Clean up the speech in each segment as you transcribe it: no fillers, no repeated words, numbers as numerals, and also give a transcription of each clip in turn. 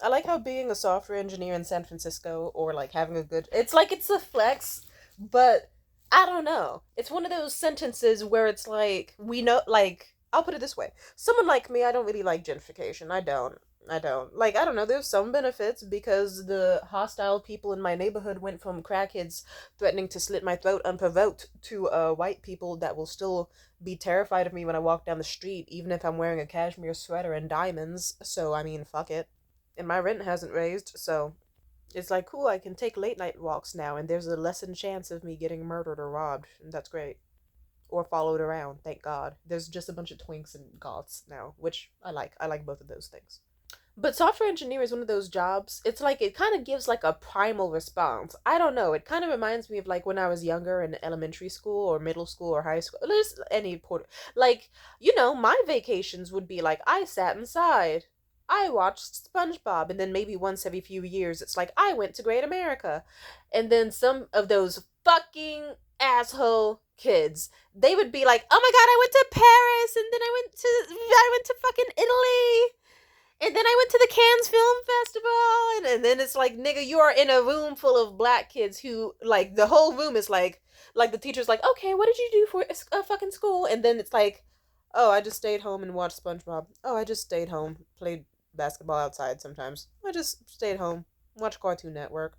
I like how being a software engineer in San Francisco or like having a good it's like it's a flex, but I don't know. It's one of those sentences where it's like we know like I'll put it this way. Someone like me, I don't really like gentrification. I don't. I don't. Like I don't know, there's some benefits because the hostile people in my neighborhood went from crackheads threatening to slit my throat unprovoked to white people that will still be terrified of me when I walk down the street even if I'm wearing a cashmere sweater and diamonds. So I mean, fuck it, and my rent hasn't raised, so it's like cool, I can take late night walks now and there's a lessened chance of me getting murdered or robbed, and that's great. Or followed around, thank God. There's just a bunch of twinks and goths now, which I like. I like both of those things. But software engineer is one of those jobs. It's like it kind of gives like a primal response. I don't know. It kind of reminds me of like when I was younger in elementary school or middle school or high school. There's any port like my vacations would be like I sat inside. I watched SpongeBob, and then maybe once every few years it's like I went to Great America. And then some of those fucking asshole kids, they would be like, "Oh my god, I went to Paris and then I went to fucking Italy." And then I went to the Cannes Film Festival, and then it's like, nigga, you are in a room full of black kids who, like, the whole room is like the teacher's like, okay, what did you do for a fucking school? And then it's like, oh, I just stayed home and watched SpongeBob. Oh, I just stayed home, played basketball outside sometimes. I just stayed home, watched Cartoon Network.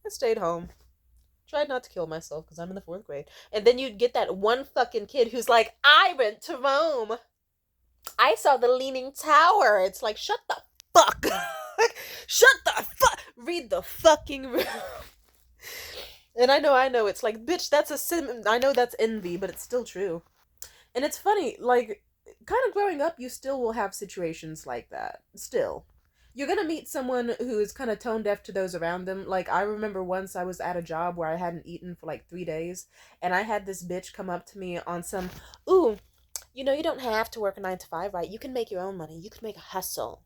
I stayed home. Tried not to kill myself because I'm in the fourth grade. And then you'd get that one fucking kid who's like, I went to Rome. I saw the Leaning Tower. It's like, shut the fuck. Shut the fuck. Read the fucking room. And I know. It's like, bitch, that's a sim. I know that's envy, but it's still true. And it's funny, like, kind of growing up, you still will have situations like that. Still. You're gonna meet someone who is kind of tone deaf to those around them. Like, I remember once I was at a job where I hadn't eaten for like 3 days, and I had this bitch come up to me on some, ooh, you don't have to work a 9 to 5, right? You can make your own money. You can make a hustle.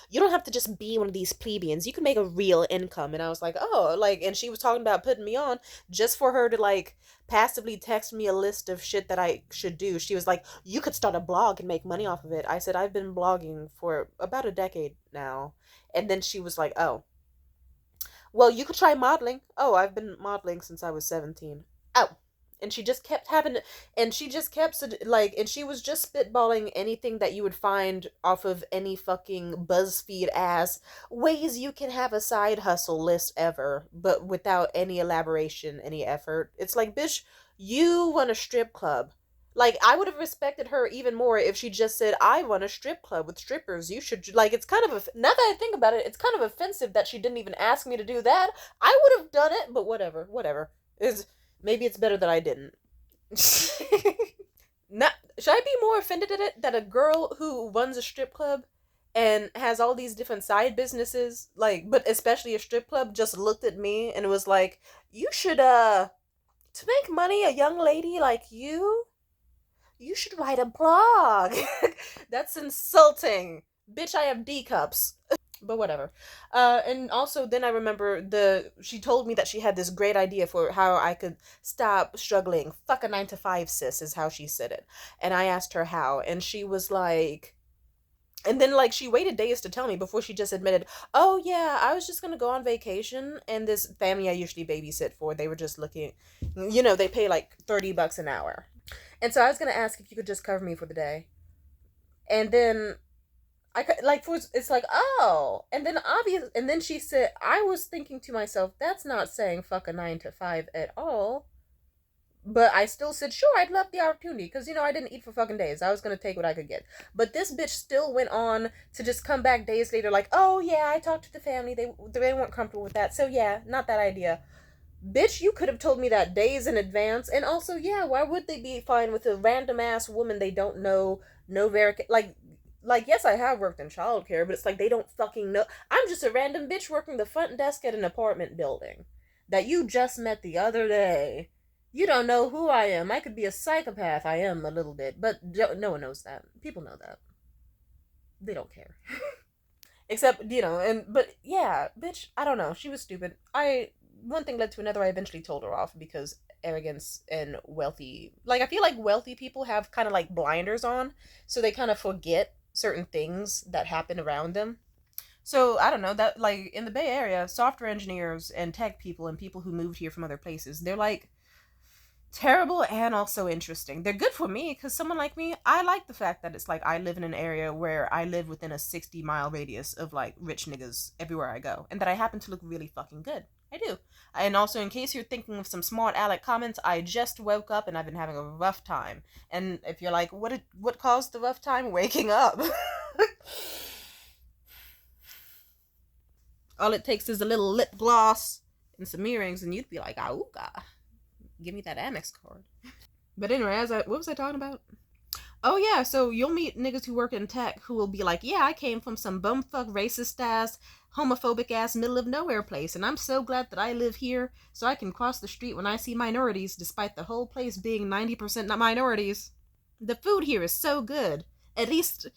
You don't have to just be one of these plebeians. You can make a real income. And I was like, oh, like, and she was talking about putting me on just for her to, like, passively text me a list of shit that I should do. She was like, you could start a blog and make money off of it. I said, I've been blogging for about a decade now. And then she was like, oh, well, you could try modeling. Oh, I've been modeling since I was 17. Oh, and she just kept having, and she just kept like, and she was just spitballing anything that you would find off of any fucking BuzzFeed ass ways you can have a side hustle list ever, but without any elaboration, any effort. It's like, bitch, you run a strip club. Like, I would have respected her even more if she just said, I run a strip club with strippers. You should, like, it's kind of, now that I think about it, it's kind of offensive that she didn't even ask me to do that. I would have done it, but whatever, whatever. Is Maybe it's better that I didn't. Not, should I be more offended at it that a girl who runs a strip club and has all these different side businesses, like, but especially a strip club, just looked at me and was like, you should, to make money, a young lady like you should write a blog. That's insulting. Bitch, I have D cups. But whatever. And also then I remember she told me that she had this great idea for how I could stop struggling. Fuck a 9 to 5, sis, is how she said it. And I asked her how, and she was like, and then like she waited days to tell me before she just admitted, oh yeah, I was just gonna go on vacation, and this family I usually babysit for, they were just looking, they pay like $30 an hour. And so I was gonna ask if you could just cover me for the day. And then like for it's like, oh, and then obvious, and then she said, I was thinking to myself, that's not saying fuck a 9 to 5 at all. But I still said, sure, I'd love the opportunity, because I didn't eat for fucking days. I was gonna take what I could get. But this bitch still went on to just come back days later like, oh yeah, I talked to the family, they weren't comfortable with that, so yeah, not that idea. Bitch, you could have told me that days in advance. And also, yeah, why would they be fine with a random ass woman they don't know, no like, yes, I have worked in childcare, but it's like they don't fucking know. I'm just a random bitch working the front desk at an apartment building that you just met the other day. You don't know who I am. I could be a psychopath. I am a little bit, but no one knows that. People know that. They don't care. Except, but yeah, bitch, I don't know. She was stupid. One thing led to another. I eventually told her off because arrogance and wealthy, like, I feel like wealthy people have kind of like blinders on, so they kind of forget certain things that happen around them. So I don't know that, like, in the Bay Area, software engineers and tech people and people who moved here from other places, they're like terrible and also interesting. They're good for me because someone like me, I like the fact that it's like I live in an area where I live within a 60-mile radius of like rich niggas everywhere I go, and that I happen to look really fucking good. I do. And also, in case you're thinking of some smart aleck comments, I just woke up and I've been having a rough time. And if you're like, what caused the rough time? Waking up. All it takes is a little lip gloss and some earrings, and you'd be like, "Auga, give me that Amex card." But anyway, what was I talking about? Oh yeah, so you'll meet niggas who work in tech who will be like, "Yeah, I came from some bumfuck racist ass, homophobic ass middle of nowhere place, and I'm so glad that I live here so I can cross the street when I see minorities, despite the whole place being 90% not minorities. The food here is so good. At least,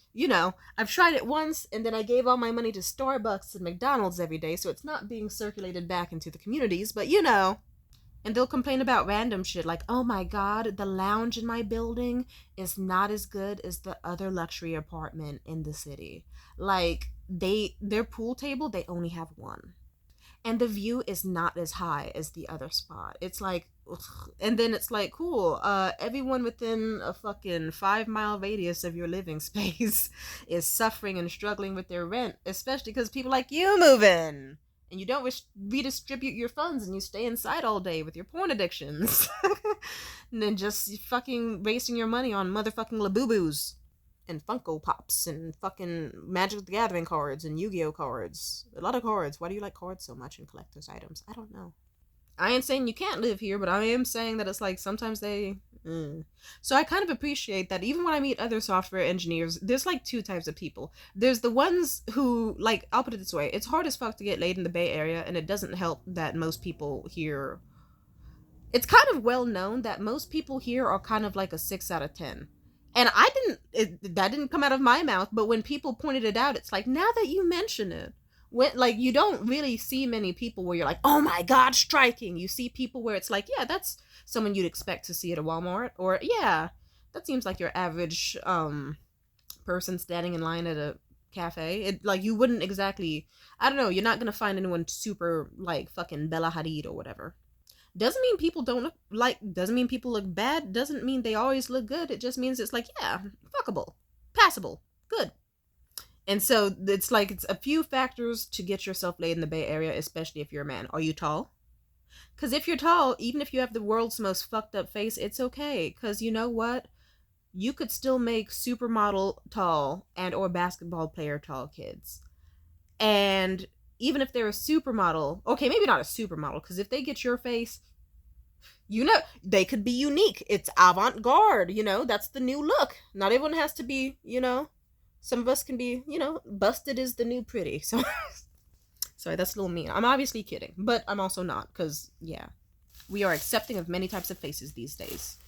I've tried it once, and then I gave all my money to Starbucks and McDonald's every day, so it's not being circulated back into the communities, but And they'll complain about random shit like, oh my god, the lounge in my building is not as good as the other luxury apartment in the city. Like, their pool table, they only have one. And the view is not as high as the other spot. It's like, ugh. And then it's like, cool, everyone within a fucking 5-mile radius of your living space is suffering and struggling with their rent, especially because people like you move in. And you don't redistribute your funds and you stay inside all day with your porn addictions. And then just fucking wasting your money on motherfucking Labubu's and Funko Pops and fucking Magic the Gathering cards and Yu-Gi-Oh cards. A lot of cards. Why do you like cards so much and collector's items? I don't know. I ain't saying you can't live here, but I am saying that it's like sometimes they... So I kind of appreciate that even when I meet other software engineers, there's like two types of people. There's the ones who, like, I'll put it this way, it's hard as fuck to get laid in the Bay Area, and it doesn't help that most people here... It's kind of well known that most people here are kind of like a 6 out of 10. And that didn't come out of my mouth, but when people pointed it out, it's like, now that you mention it, like, you don't really see many people where you're like, oh my god, striking. You see people where it's like, yeah, that's someone you'd expect to see at a Walmart, or yeah, that seems like your average person standing in line at a cafe. It, like, you wouldn't exactly, I don't know, you're not gonna find anyone super like fucking Bella Hadid or whatever. Doesn't mean people doesn't mean people look bad, doesn't mean they always look good. It just means it's like, yeah, fuckable, passable, good. And so it's like, it's a few factors to get yourself laid in the Bay Area, especially if you're a man. Are you tall? Because if you're tall, even if you have the world's most fucked up face, it's okay. Because you know what? You could still make supermodel tall and or basketball player tall kids. And even if they're a supermodel, okay, maybe not a supermodel, because if they get your face, they could be unique. It's avant-garde, that's the new look. Not everyone has to be, some of us can be, busted is the new pretty. So, sorry, that's a little mean. I'm obviously kidding, but I'm also not, because, yeah, we are accepting of many types of faces these days.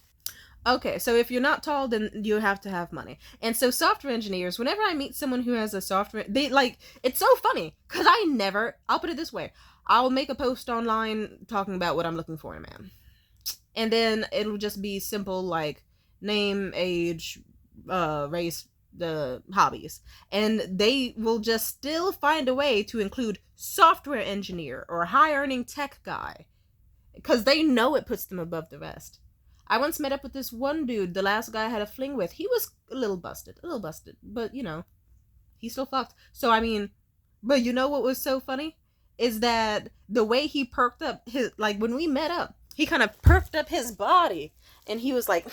Okay, so if you're not tall, then you have to have money. And so software engineers, whenever I meet someone who has a software, it's so funny, because I'll put it this way, I'll make a post online talking about what I'm looking for in a man. And then it'll just be simple, like, name, age, race, the hobbies. And they will just still find a way to include software engineer or high-earning tech guy, because they know it puts them above the rest. I once met up with this one dude, the last guy I had a fling with. He was a little busted, but, he still fucked. So, I mean, but you know what was so funny? Is that the way he perked up his, like, when we met up, he kind of perked up his body, and he was like,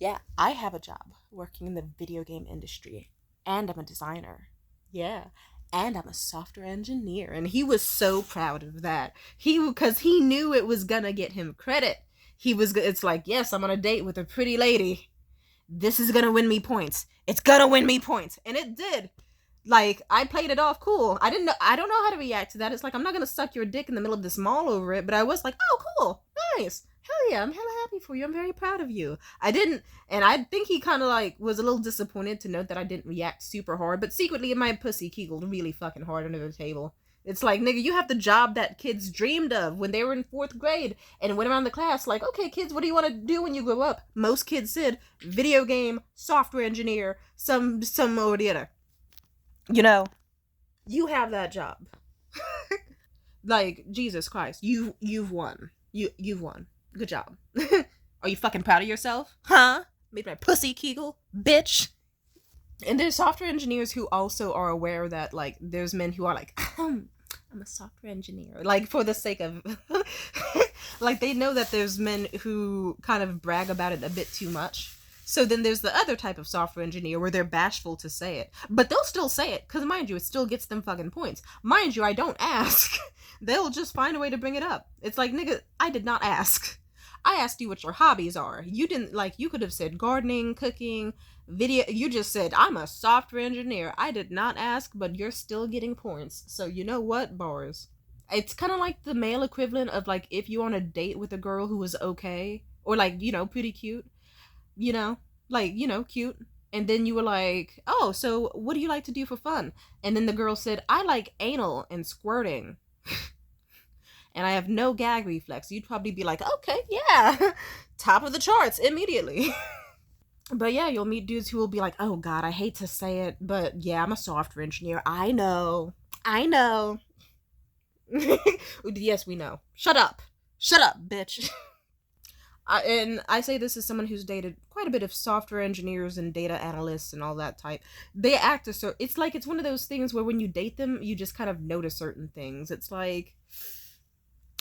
yeah, I have a job working in the video game industry, and I'm a designer. Yeah. And I'm a software engineer. And he was so proud of that. Because he knew it was gonna get him credit. It's like, yes, I'm on a date with a pretty lady. This is gonna win me points. It's gonna win me points. And it did. Like, I played it off cool. I don't know how to react to that. It's like, I'm not gonna suck your dick in the middle of this mall over it, but I was like, oh, cool, nice. Hell yeah, I'm hella happy for you. I'm very proud of you. I didn't, and I think he kind of like was a little disappointed to note that I didn't react super hard, but secretly my pussy kegled really fucking hard under the table. It's like, nigga, you have the job that kids dreamed of when they were in 4th grade and went around the class like, okay, kids, what do you want to do when you grow up? Most kids said, video game, software engineer, some or the other. You have that job. Like, Jesus Christ, you've won. You've won. Good job. Are you fucking proud of yourself? Huh? Made my pussy kegel, bitch. And there's software engineers who also are aware that, like, there's men who are like, I'm a software engineer, like, for the sake of like, they know that there's men who kind of brag about it a bit too much. So then there's the other type of software engineer where they're bashful to say it, but they'll still say it because, mind you, it still gets them fucking points. Mind you, I don't ask. They'll just find a way to bring it up. It's like, nigga, I did not ask. I asked you what your hobbies are. You didn't, like, you could have said gardening, cooking, video. You just said, I'm a software engineer. I did not ask, but you're still getting points. So you know what? Bars. It's kind of like the male equivalent of, like, if you on a date with a girl who was okay, or, like, you know, pretty cute, you know, like, you know, cute. And then you were like, oh, so what do you like to do for fun? And then the girl said, I like anal and squirting. And I have no gag reflex. You'd probably be like, okay, yeah, top of the charts immediately. But yeah, you'll meet dudes who will be like, oh God, I hate to say it, but yeah, I'm a software engineer. I know. Yes, we know. Shut up, bitch. And I say this as someone who's dated quite a bit of software engineers and data analysts and all that type. They act it's like, it's one of those things where when you date them, you just kind of notice certain things. It's like,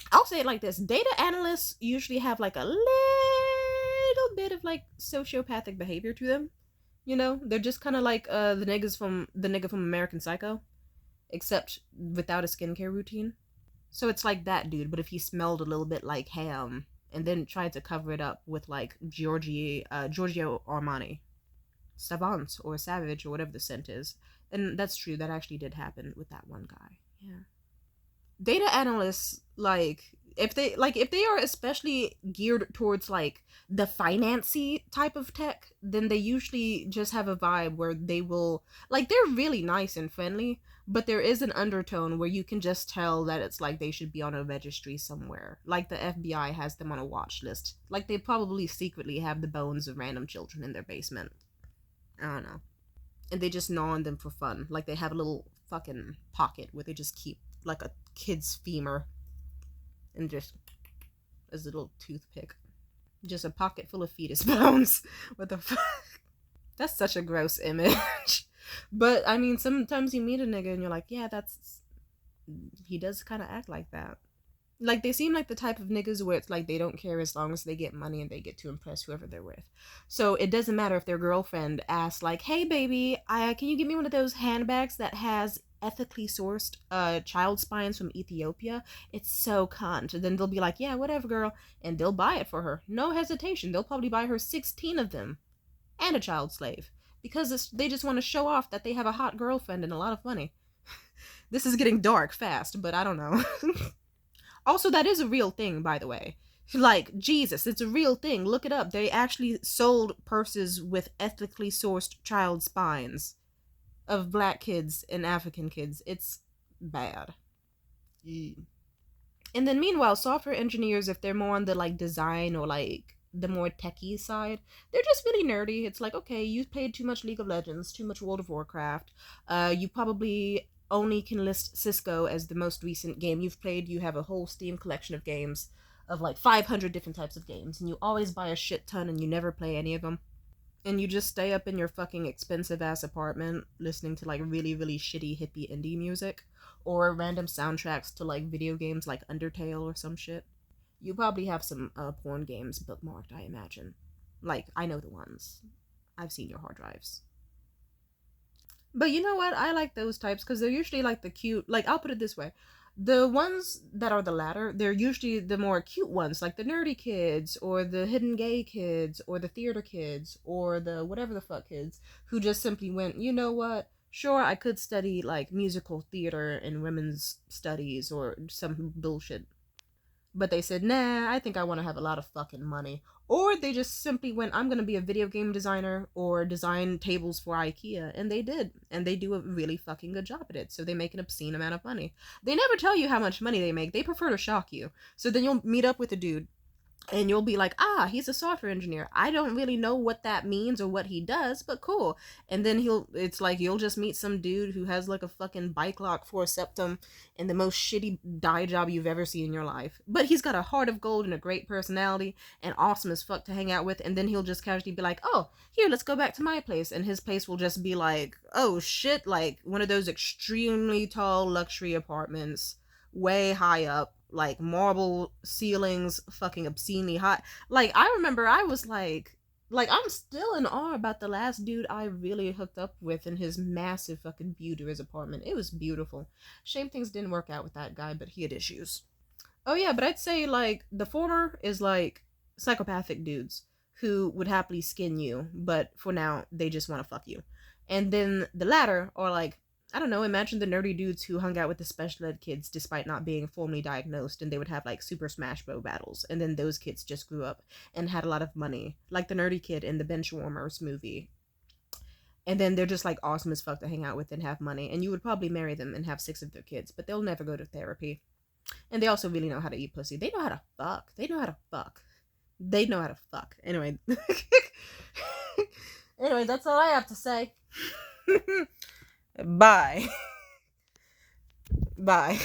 I'll say it like this. Data analysts usually have like a little bit of like sociopathic behavior to them. You know, they're just kind of like the nigga from American Psycho, except without a skincare routine. So it's like that dude, but if he smelled a little bit like ham and then tried to cover it up with like Giorgio Armani, Savant or Savage or whatever the scent is. And that's true. That actually did happen with that one guy. Yeah. Data analysts, like, if they are especially geared towards like the financy type of tech, then they usually just have a vibe where they will, like, they're really nice and friendly, but there is an undertone where you can just tell that it's like they should be on a registry somewhere, like the FBI has them on a watch list, like they probably secretly have the bones of random children in their basement. I don't know. And they just gnaw on them for fun, like they have a little fucking pocket where they just keep like a kid's femur and just as a little toothpick, just a pocket full of fetus bones. What the fuck? That's such a gross image. But I mean, sometimes you meet a nigga and you're like, yeah, he does kind of act like that. Like, they seem like the type of niggas where it's like they don't care as long as they get money and they get to impress whoever they're with. So it doesn't matter if their girlfriend asks like, hey baby, can you give me one of those handbags that has ethically sourced child spines from Ethiopia? It's so cunt. Then they'll be like, yeah, whatever, girl, and they'll buy it for her. No hesitation. They'll probably buy her 16 of them and a child slave because they just want to show off that they have a hot girlfriend and a lot of money. This is getting dark fast, but I don't know. Also, that is a real thing, by the way. Like, Jesus, it's a real thing. Look it up. They actually sold purses with ethically sourced child spines of black kids and African kids. It's bad. And then meanwhile, software engineers, if they're more on the like design or like the more techie side, they're just really nerdy. It's like, okay, you played too much League of Legends, too much World of Warcraft. You probably only can list Cisco as the most recent game you've played. You have a whole Steam collection of games of like 500 different types of games, and you always buy a shit ton and you never play any of them. And you just stay up in your fucking expensive ass apartment listening to like really, really shitty hippie indie music or random soundtracks to like video games like Undertale or some shit. You probably have some porn games bookmarked, I imagine. Like, I know the ones. I've seen your hard drives. But you know what? I like those types because they're usually like the cute, like, I'll put it this way. The ones that are the latter, they're usually the more cute ones, like the nerdy kids, or the hidden gay kids, or the theater kids, or the whatever the fuck kids, who just simply went, you know what? Sure, I could study, like, musical theater and women's studies, or some bullshit. But they said, nah, I think I want to have a lot of fucking money. Or they just simply went, I'm going to be a video game designer or design tables for IKEA. And they did. And they do a really fucking good job at it. So they make an obscene amount of money. They never tell you how much money they make. They prefer to shock you. So then you'll meet up with a dude And you'll be like, ah, he's a software engineer. I don't really know what that means or what he does, but cool. And then it's like you'll just meet some dude who has like a fucking bike lock for a septum and the most shitty dye job you've ever seen in your life. But he's got a heart of gold and a great personality and awesome as fuck to hang out with. And then he'll just casually be like, oh, here, let's go back to my place. And his place will just be like, oh shit, like one of those extremely tall luxury apartments, way high up, like marble ceilings, fucking obscenely hot. Like I remember I was like I'm still in awe about the last dude I really hooked up with in his massive fucking view to his apartment. It was beautiful. Shame things didn't work out with that guy, but he had issues. Oh yeah, but I'd say like the former is like psychopathic dudes who would happily skin you, but for now they just want to fuck you. And then the latter are like, I don't know, imagine the nerdy dudes who hung out with the special ed kids despite not being formally diagnosed, and they would have like Super Smash Bros. Battles, and then those kids just grew up and had a lot of money, like the nerdy kid in the Benchwarmers movie. And then they're just like awesome as fuck to hang out with and have money, and you would probably marry them and have 6 of their kids, but they'll never go to therapy. And they also really know how to eat pussy. They know how to fuck. They know how to fuck. They know how to fuck. Anyway. Anyway, that's all I have to say. Bye. Bye.